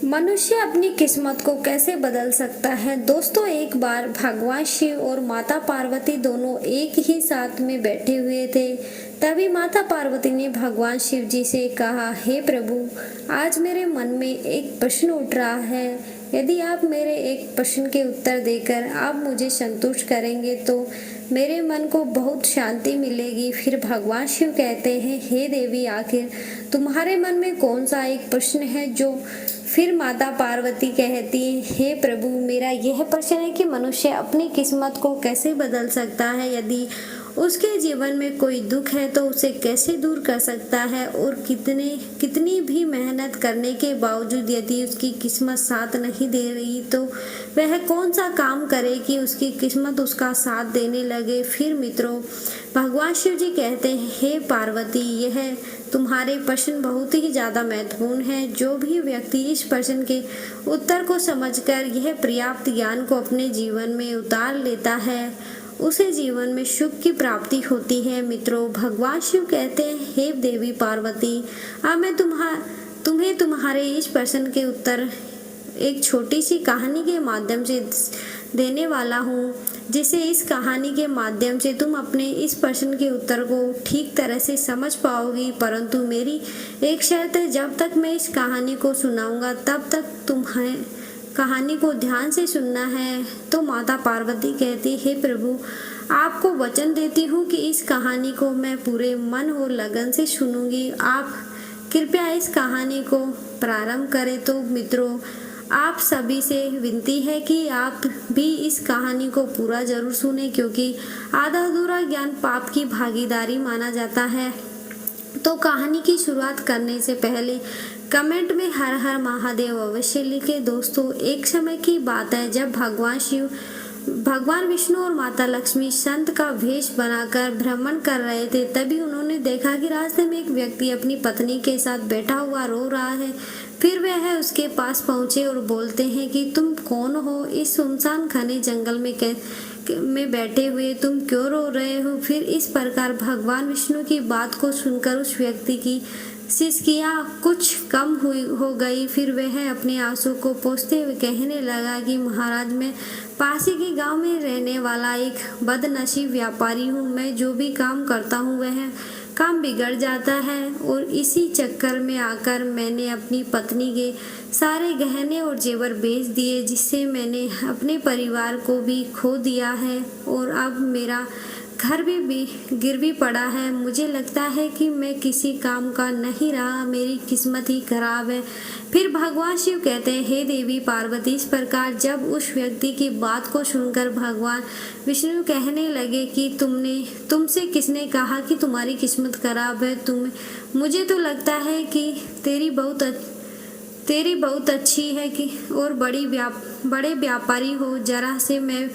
मनुष्य अपनी किस्मत को कैसे बदल सकता है। दोस्तों, एक बार भगवान शिव और माता पार्वती दोनों एक ही साथ में बैठे हुए थे। तभी माता पार्वती ने भगवान शिव जी से कहा, हे प्रभु, आज मेरे मन में एक प्रश्न उठ रहा है। यदि आप मेरे एक प्रश्न के उत्तर देकर आप मुझे संतुष्ट करेंगे तो मेरे मन को बहुत शांति मिलेगी। फिर भगवान शिव कहते हैं, हे देवी, आखिर तुम्हारे मन में कौन सा एक प्रश्न है जो। फिर माता पार्वती कहती है, हे प्रभु, मेरा यह प्रश्न है कि मनुष्य अपनी किस्मत को कैसे बदल सकता है। यदि उसके जीवन में कोई दुख है तो उसे कैसे दूर कर सकता है, और कितनी भी मेहनत करने के बावजूद यदि उसकी किस्मत साथ नहीं दे रही तो वह कौन सा काम करे कि उसकी किस्मत उसका साथ देने लगे। फिर मित्रों, भगवान शिव जी कहते हैं, हे पार्वती, यह तुम्हारे प्रश्न बहुत ही ज़्यादा महत्वपूर्ण है। जो भी व्यक्ति इस प्रश्न के उत्तर को समझकर यह पर्याप्त ज्ञान को अपने जीवन में उतार लेता है, उसे जीवन में सुख की प्राप्ति होती है। मित्रों, भगवान शिव कहते हैं, हे देवी पार्वती, अब मैं तुम्हें तुम्हारे इस प्रश्न के उत्तर एक छोटी सी कहानी के माध्यम से देने वाला हूँ, जिसे इस कहानी के माध्यम से तुम अपने इस प्रश्न के उत्तर को ठीक तरह से समझ पाओगी। परंतु मेरी एक शर्त है, जब तक मैं इस कहानी को सुनाऊंगा तब तक तुम्हें कहानी को ध्यान से सुनना है। तो माता पार्वती कहती, हे प्रभु, आपको वचन देती हूँ कि इस कहानी को मैं पूरे मन और लगन से सुनूंगी। आप कृपया इस कहानी को प्रारंभ करें। तो मित्रों, आप सभी से विनती है कि आप भी इस कहानी को पूरा जरूर सुने, क्योंकि आधा अधूरा ज्ञान पाप की भागीदारी माना जाता है। तो कहानी की शुरुआत करने से पहले कमेंट में हर हर महादेव अवश्य लिखे। दोस्तों, एक समय की बात है जब भगवान विष्णु और माता लक्ष्मी संत का वेश बनाकर भ्रमण कर रहे थे। तभी उन्होंने देखा कि रास्ते में एक व्यक्ति अपनी पत्नी के साथ बैठा हुआ रो रहा है। फिर वह उसके पास पहुंचे और बोलते हैं कि तुम कौन हो, इस सुनसान घने जंगल में बैठे हुए तुम क्यों रो रहे हो। फिर इस प्रकार भगवान विष्णु की बात को सुनकर उस व्यक्ति की सिसकियाँ कुछ कम हो गई। फिर वह अपने आंसू को पोंछते हुए कहने लगा कि महाराज, मैं पासी के गांव में रहने वाला एक बदनसीब व्यापारी हूँ। मैं जो भी काम करता हूँ वह काम बिगड़ जाता है, और इसी चक्कर में आकर मैंने अपनी पत्नी के सारे गहने और जेवर बेच दिए, जिससे मैंने अपने परिवार को भी खो दिया है, और अब मेरा घर भी गिरवी पड़ा है। मुझे लगता है कि मैं किसी काम का नहीं रहा, मेरी किस्मत ही खराब है। फिर भगवान शिव कहते हैं, हे देवी पार्वती, इस प्रकार जब उस व्यक्ति की बात को सुनकर भगवान विष्णु कहने लगे कि तुमसे किसने कहा कि तुम्हारी किस्मत खराब है। मुझे तो लगता है कि तेरी बहुत अच्छी है कि और बड़े व्यापारी हो। जरा से मैं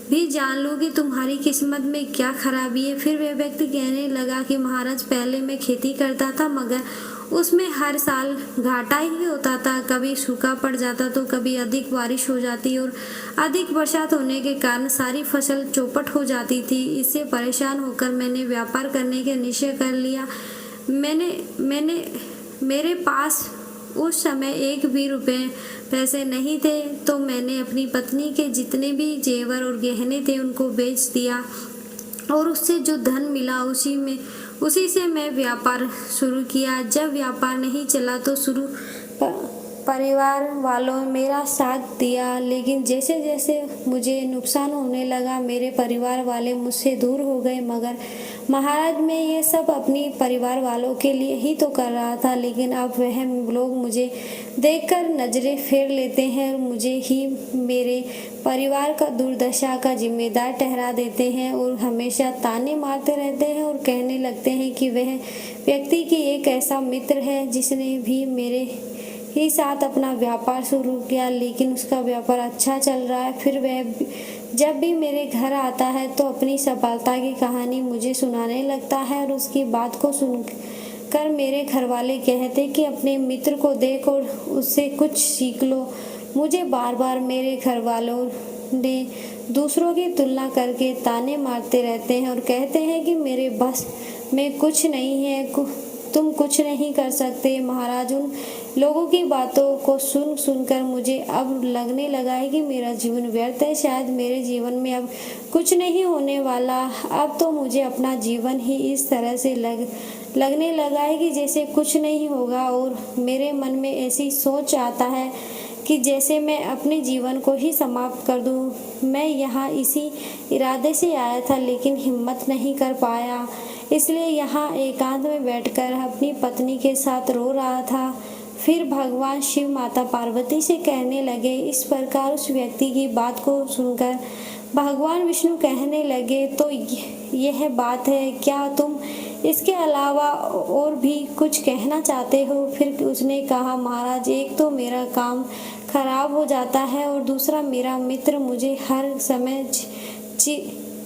भी जान लूँ कि तुम्हारी किस्मत में क्या खराबी है। फिर वह व्यक्ति कहने लगा कि महाराज, पहले मैं खेती करता था, मगर उसमें हर साल घाटा ही होता था। कभी सूखा पड़ जाता तो कभी अधिक बारिश हो जाती, और अधिक बरसात होने के कारण सारी फसल चौपट हो जाती थी। इससे परेशान होकर मैंने व्यापार करने का निश्चय कर लिया। मेरे पास उस समय एक भी पैसे नहीं थे, तो मैंने अपनी पत्नी के जितने भी जेवर और गहने थे उनको बेच दिया, और उससे जो धन मिला उसी से मैं व्यापार शुरू किया। जब व्यापार नहीं चला तो परिवार वालों ने मेरा साथ दिया, लेकिन जैसे जैसे मुझे नुकसान होने लगा मेरे परिवार वाले मुझसे दूर हो गए। मगर महाराज, मैं ये सब अपनी परिवार वालों के लिए ही तो कर रहा था, लेकिन अब वह लोग मुझे देखकर नजरें फेर लेते हैं और मुझे ही मेरे परिवार का दुर्दशा का जिम्मेदार ठहरा देते हैं, और हमेशा ताने मारते रहते हैं और कहने लगते हैं कि वह व्यक्ति की एक ऐसा मित्र है जिसने भी मेरे ही साथ अपना व्यापार शुरू किया, लेकिन उसका व्यापार अच्छा चल रहा है। फिर वह जब भी मेरे घर आता है तो अपनी सफलता की कहानी मुझे सुनाने लगता है, और उसकी बात को सुनकर मेरे घर वाले कहते कि अपने मित्र को देख और उससे कुछ सीख लो। मुझे बार बार मेरे घर वालों ने दूसरों की तुलना करके ताने मारते रहते हैं और कहते हैं कि मेरे बस में कुछ नहीं है, तुम कुछ नहीं कर सकते। महाराज, उन लोगों की बातों को सुन सुनकर मुझे अब लगने लगा है कि मेरा जीवन व्यर्थ है। शायद मेरे जीवन में अब कुछ नहीं होने वाला। अब तो मुझे अपना जीवन ही इस तरह से लगने लगा है कि जैसे कुछ नहीं होगा, और मेरे मन में ऐसी सोच आता है कि जैसे मैं अपने जीवन को ही समाप्त कर दूं। मैं यहाँ इसी इरादे से आया था, लेकिन हिम्मत नहीं कर पाया, इसलिए यहाँ एकांत में बैठकर अपनी पत्नी के साथ रो रहा था। फिर भगवान शिव माता पार्वती से कहने लगे। इस प्रकार उस व्यक्ति की बात को सुनकर भगवान विष्णु कहने लगे, तो यह बात है, क्या तुम इसके अलावा और भी कुछ कहना चाहते हो? फिर उसने कहा, महाराज, एक तो मेरा काम खराब हो जाता है और दूसरा मेरा मित्र मुझे हर समय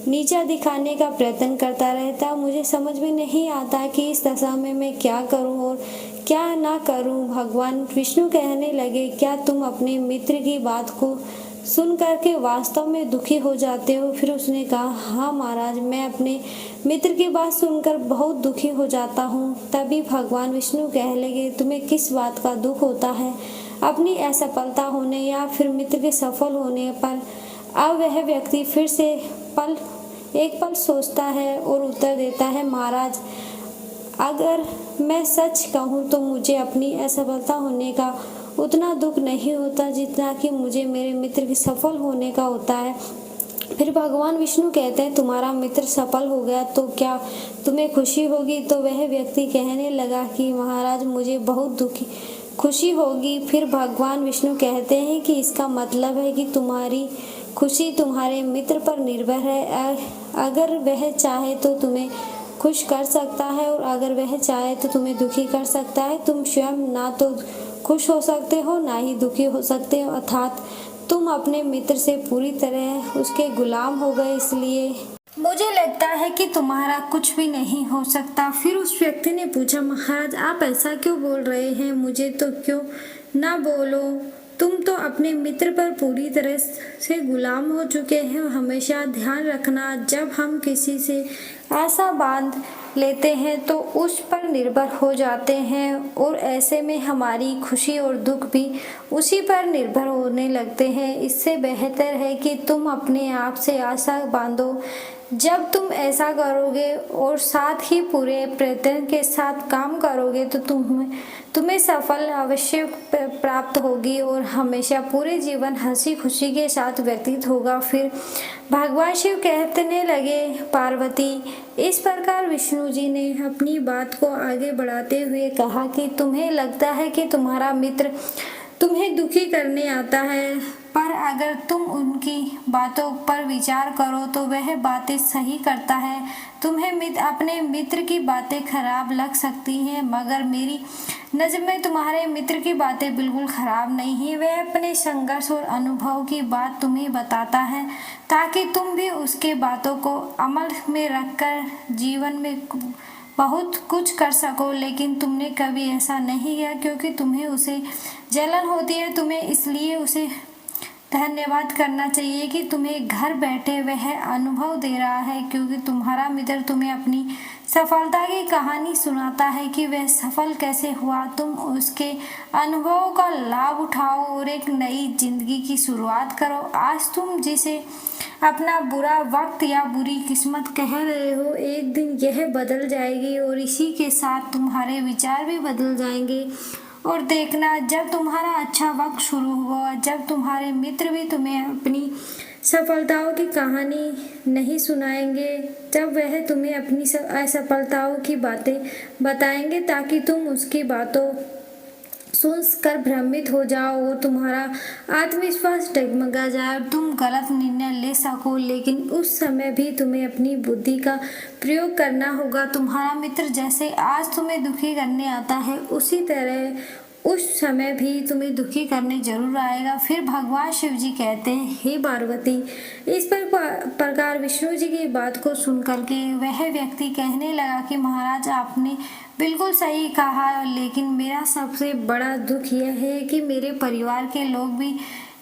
नीचा दिखाने का प्रयत्न करता रहता। मुझे समझ में नहीं आता कि इस दशा में मैं क्या करूं और क्या ना करूं। भगवान विष्णु कहने लगे, क्या तुम अपने मित्र की बात को सुन करके वास्तव में दुखी हो जाते हो? फिर उसने कहा, हाँ महाराज, मैं अपने मित्र की बात सुनकर बहुत दुखी हो जाता हूँ। तभी भगवान विष्णु कहने लगे, तुम्हें किस बात का दुख होता है? अपनी असफलता होने या फिर मित्र के सफल होने पर? अब वह व्यक्ति फिर से एक पल सोचता है और उत्तर देता है, महाराज, अगर मैं सच कहूँ तो मुझे अपनी असफलता होने का उतना दुख नहीं होता जितना कि मुझे मेरे मित्र के सफल होने का होता है। फिर भगवान विष्णु कहते हैं, तुम्हारा मित्र सफल हो गया तो क्या तुम्हें खुशी होगी? तो वह व्यक्ति कहने लगा कि महाराज, मुझे बहुत खुशी होगी। फिर भगवान विष्णु कहते हैं कि इसका मतलब है कि तुम्हारी खुशी तुम्हारे मित्र पर निर्भर है। अगर वह चाहे तो तुम्हें खुश कर सकता है और अगर वह चाहे तो तुम्हें दुखी कर सकता है। तुम स्वयं ना तो खुश हो सकते हो ना ही दुखी हो सकते हो, अर्थात तुम अपने मित्र से पूरी तरह उसके गुलाम हो गए। इसलिए मुझे लगता है कि तुम्हारा कुछ भी नहीं हो सकता। फिर उस व्यक्ति ने पूछा, महाराज, आप ऐसा क्यों बोल रहे हैं? मुझे तो क्यों ना बोलो, तुम तो अपने मित्र पर पूरी तरह से गुलाम हो चुके हैं। हमेशा ध्यान रखना, जब हम किसी से आशा बांध लेते हैं तो उस पर निर्भर हो जाते हैं, और ऐसे में हमारी खुशी और दुख भी उसी पर निर्भर होने लगते हैं। इससे बेहतर है कि तुम अपने आप से आशा बांधो। जब तुम ऐसा करोगे और साथ ही पूरे प्रयत्न के साथ काम करोगे तो तुम्हें सफल अवश्य प्राप्त होगी और हमेशा पूरे जीवन हंसी खुशी के साथ व्यतीत होगा। फिर भगवान शिव कहने लगे, पार्वती, इस प्रकार विष्णु जी ने अपनी बात को आगे बढ़ाते हुए कहा कि तुम्हें लगता है कि तुम्हारा मित्र तुम्हें दुखी करने आता है, पर अगर तुम उनकी बातों पर विचार करो तो वह बातें सही करता है। तुम्हें अपने मित्र की बातें खराब लग सकती हैं, मगर मेरी नज़र में तुम्हारे मित्र की बातें बिल्कुल खराब नहीं है। वह अपने संघर्ष और अनुभव की बात तुम्हें बताता है ताकि तुम भी उसके बातों को अमल में रखकर जीवन में बहुत कुछ कर सको, लेकिन तुमने कभी ऐसा नहीं किया क्योंकि तुम्हें उसे जलन होती है। तुम्हें इसलिए उसे धन्यवाद करना चाहिए कि तुम्हें घर बैठे वह अनुभव दे रहा है, क्योंकि तुम्हारा मित्र तुम्हें अपनी सफलता की कहानी सुनाता है कि वह सफल कैसे हुआ। तुम उसके अनुभव का लाभ उठाओ और एक नई जिंदगी की शुरुआत करो। आज तुम जिसे अपना बुरा वक्त या बुरी किस्मत कह रहे हो, एक दिन यह बदल जाएगी और इसी के साथ तुम्हारे विचार भी बदल जाएंगे। और देखना, जब तुम्हारा अच्छा वक्त शुरू हुआ, जब तुम्हारे मित्र भी तुम्हें अपनी सफलताओं की कहानी नहीं सुनाएंगे, जब वह तुम्हें अपनी असफलताओं की बातें बताएंगे ताकि तुम उसकी बातों सुनकर भ्रमित हो जाओ और तुम्हारा आत्मविश्वास डगमगा जाए और तुम गलत निर्णय ले सको। लेकिन उस समय भी तुम्हें अपनी बुद्धि का प्रयोग करना होगा। तुम्हारा मित्र जैसे आज तुम्हें दुखी करने आता है, उसी तरह उस समय भी तुम्हें दुखी करने जरूर आएगा। फिर भगवान शिव जी कहते हैं, हे पार्वती, इस प्रकार विष्णु जी की बात को सुनकर के वह व्यक्ति कहने लगा कि महाराज, आपने बिल्कुल सही कहा, लेकिन मेरा सबसे बड़ा दुख यह है कि मेरे परिवार के लोग भी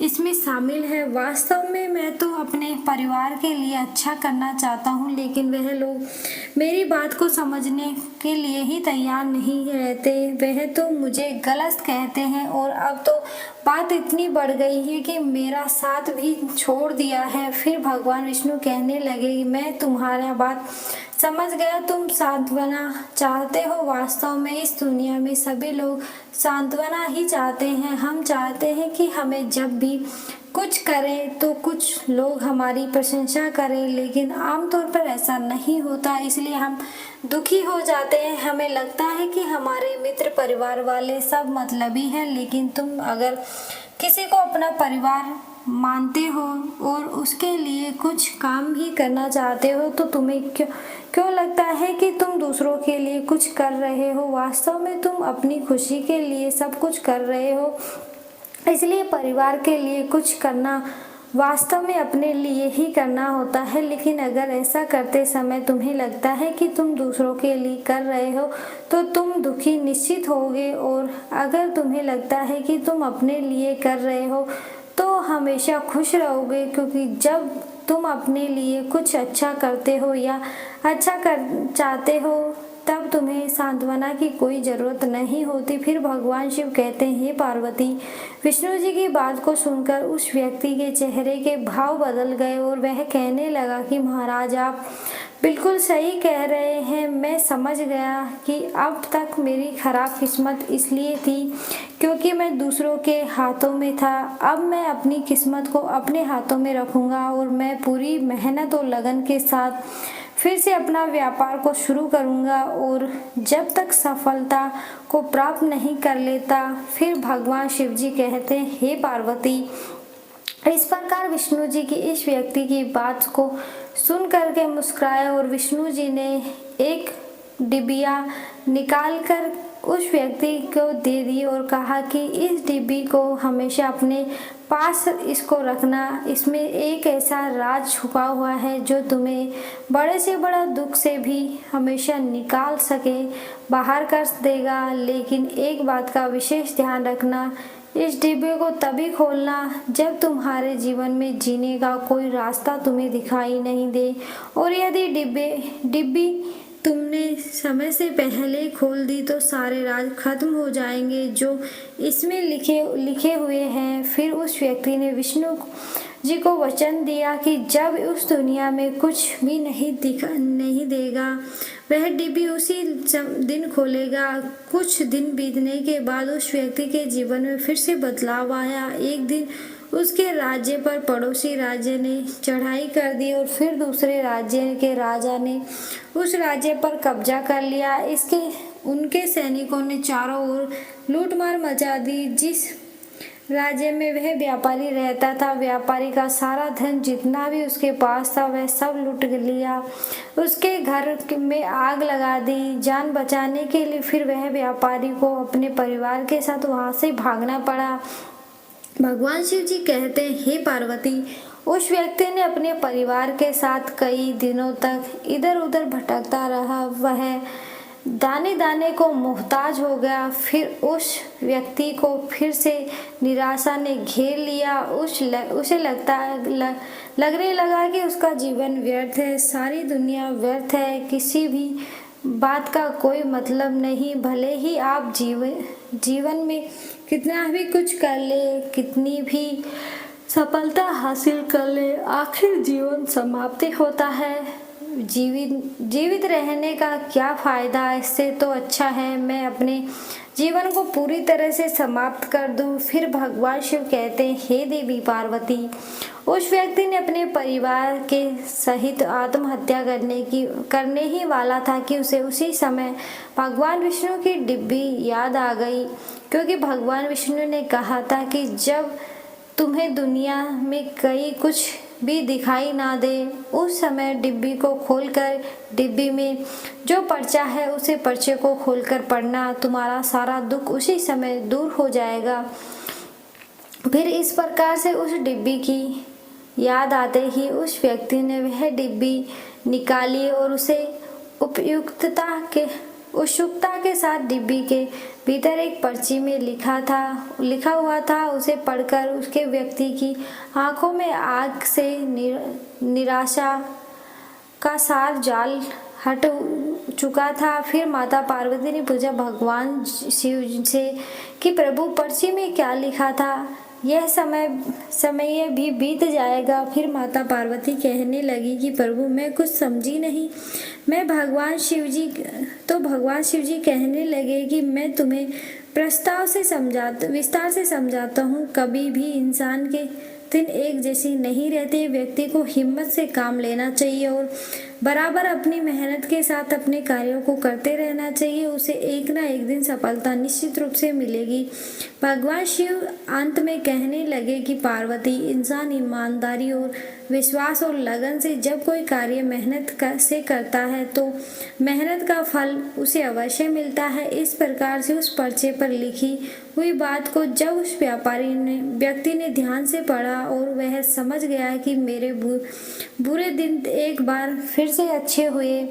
इसमें शामिल है। वास्तव में मैं तो अपने परिवार के लिए अच्छा करना चाहता हूँ, लेकिन वह लोग मेरी बात को समझने के लिए ही तैयार नहीं रहते। वह तो मुझे गलत कहते हैं और अब तो बात इतनी बढ़ गई है कि मेरा साथ भी छोड़ दिया है। फिर भगवान विष्णु कहने लगे, मैं तुम्हारा बात समझ गया, तुम सांत्वना चाहते हो। वास्तव में इस दुनिया में सभी लोग सांत्वना ही चाहते हैं। हम चाहते हैं कि हमें जब भी कुछ करें तो कुछ लोग हमारी प्रशंसा करें, लेकिन आमतौर पर ऐसा नहीं होता, इसलिए हम दुखी हो जाते हैं। हमें लगता है कि हमारे मित्र परिवार वाले सब मतलबी हैं, लेकिन तुम अगर किसी को अपना परिवार मानते हो और उसके लिए कुछ काम भी करना चाहते हो तो तुम्हें क्यों लगता है कि तुम दूसरों के लिए कुछ कर रहे हो? वास्तव में तुम अपनी खुशी के लिए सब कुछ कर रहे हो, इसलिए परिवार के लिए कुछ करना वास्तव में अपने लिए ही करना होता है। लेकिन अगर ऐसा करते समय तुम्हें लगता है कि तुम दूसरों के लिए कर रहे हो तो तुम दुखी निश्चित होगे, और अगर तुम्हें लगता है कि तुम अपने लिए कर रहे हो तो हमेशा खुश रहोगे, क्योंकि जब तुम अपने लिए कुछ अच्छा करते हो या अच्छा कर चाहते हो तब तुम्हें सांत्वना की कोई ज़रूरत नहीं होती। फिर भगवान शिव कहते हैं, हे पार्वती। विष्णु जी की बात को सुनकर उस व्यक्ति के चेहरे के भाव बदल गए और वह कहने लगा कि महाराज, आप बिल्कुल सही कह रहे हैं। मैं समझ गया कि अब तक मेरी खराब किस्मत इसलिए थी क्योंकि मैं दूसरों के हाथों में था। अब मैं अपनी किस्मत को अपने हाथों में रखूंगा और मैं पूरी मेहनत और लगन के साथ फिर से अपना व्यापार को शुरू करूंगा, और जब तक सफलता को प्राप्त नहीं कर लेता। फिर भगवान शिव जी कहते हैं, हे पार्वती। इस प्रकार विष्णु जी की इस व्यक्ति की बात को सुन करके मुस्कुराए और विष्णु जी ने एक डिबिया निकालकर उस व्यक्ति को दे दी और कहा कि इस डिब्बी को हमेशा अपने पास इसको रखना। इसमें एक ऐसा राज छुपा हुआ है जो तुम्हें बड़े से बड़ा दुख से भी हमेशा निकाल सके, बाहर कर देगा। लेकिन एक बात का विशेष ध्यान रखना, इस डिब्बे को तभी खोलना जब तुम्हारे जीवन में जीने का कोई रास्ता तुम्हें दिखाई नहीं दे, और यदि डिब्बी तुमने समय से पहले खोल दी तो सारे राज खत्म हो जाएंगे जो इसमें लिखे हुए हैं। फिर उस व्यक्ति ने विष्णु जी को वचन दिया कि जब उस दुनिया में कुछ भी नहीं देगा वह डिब्बी उसी दिन खोलेगा। कुछ दिन बीतने के बाद उस व्यक्ति के जीवन में फिर से बदलाव आया। एक दिन उसके राज्य पर पड़ोसी राज्य ने चढ़ाई कर दी और फिर दूसरे राज्य के राजा ने उस राज्य पर कब्जा कर लिया। उनके सैनिकों ने चारों ओर लूटमार मचा दी। जिस राज्य में वह व्यापारी रहता था, व्यापारी का सारा धन जितना भी उसके पास था वह सब लूट लिया। उसके घर में आग लगा दी जान बचाने के लिए। फिर वह व्यापारी को अपने परिवार के साथ वहां से भागना पड़ा। भगवान शिव जी कहते हैं, हे पार्वती। उस व्यक्ति ने अपने परिवार के साथ कई दिनों तक इधर उधर भटकता रहा। वह दाने दाने को मोहताज हो गया। फिर उस व्यक्ति को फिर से निराशा ने घेर लिया। उसे लगने लगा कि उसका जीवन व्यर्थ है, सारी दुनिया व्यर्थ है, किसी भी बात का कोई मतलब नहीं। भले ही आप जीवन में कितना भी कुछ कर ले, कितनी भी सफलता हासिल कर ले, आखिर जीवन समाप्त होता है। जीवित रहने का क्या फायदा? इससे तो अच्छा है मैं अपने जीवन को पूरी तरह से समाप्त कर दूं। फिर भगवान शिव कहते हैं, हे देवी पार्वती। उस व्यक्ति ने अपने परिवार के सहित आत्महत्या करने ही वाला था कि उसे उसी समय भगवान विष्णु की डिब्बी याद आ गई, क्योंकि भगवान विष्णु ने कहा था कि जब तुम्हें दुनिया में कहीं कुछ भी दिखाई ना दे उस समय डिब्बी को खोलकर डिब्बी में जो पर्चा है उसे पर्चे को खोलकर पढ़ना। तुम्हारा सारा दुख उसी समय दूर हो जाएगा। फिर इस प्रकार से उस डिब्बी की याद आते ही उस व्यक्ति ने वह डिब्बी निकाली और उसे उत्सुकता के साथ डिब्बी के भीतर एक पर्ची में लिखा हुआ था। उसे पढ़कर उसके व्यक्ति की आंखों में आग से निराशा का सार जाल हट चुका था। फिर माता पार्वती ने पूछा भगवान शिव से कि प्रभु पर्ची में क्या लिखा था? यह समय भी बीत जाएगा। फिर माता पार्वती कहने लगी कि प्रभु मैं कुछ समझी नहीं। भगवान शिव जी कहने लगे कि मैं तुम्हें विस्तार से समझाता हूँ। कभी भी इंसान के दिन एक जैसी नहीं रहते। व्यक्ति को हिम्मत से काम लेना चाहिए और बराबर अपनी मेहनत के साथ अपने कार्यों को करते रहना चाहिए। उसे एक ना एक दिन सफलता निश्चित रूप से मिलेगी। भगवान शिव अंत में कहने लगे कि पार्वती, इंसान ईमानदारी और विश्वास और लगन से जब कोई कार्य से करता है तो मेहनत का फल उसे अवश्य मिलता है। इस प्रकार से उस पर्चे पर लिखी हुई बात को जब उस व्यक्ति ने ध्यान से पढ़ा और वह समझ गया कि मेरे बुरे दिन एक बार फिर से अच्छे हुए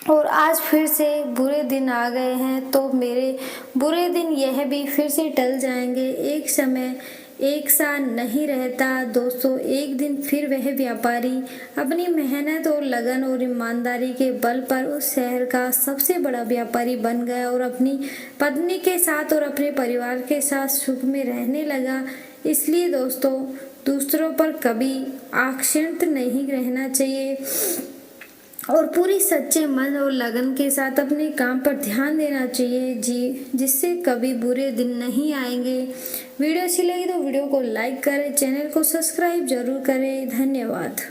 और आज फिर से बुरे दिन आ गए हैं, तो मेरे बुरे दिन यह भी फिर से टल जाएंगे। एक समय एक सा नहीं रहता दोस्तों। एक दिन फिर वह व्यापारी अपनी मेहनत और लगन और ईमानदारी के बल पर उस शहर का सबसे बड़ा व्यापारी बन गया और अपनी पत्नी के साथ और अपने परिवार के साथ सुख में रहने लगा। इसलिए दोस्तों, दूसरों पर कभी आश्रित नहीं रहना चाहिए और पूरी सच्चे मन और लगन के साथ अपने काम पर ध्यान देना चाहिए जिससे कभी बुरे दिन नहीं आएंगे। वीडियो अच्छी लगी तो वीडियो को लाइक करें, चैनल को सब्सक्राइब जरूर करें। धन्यवाद।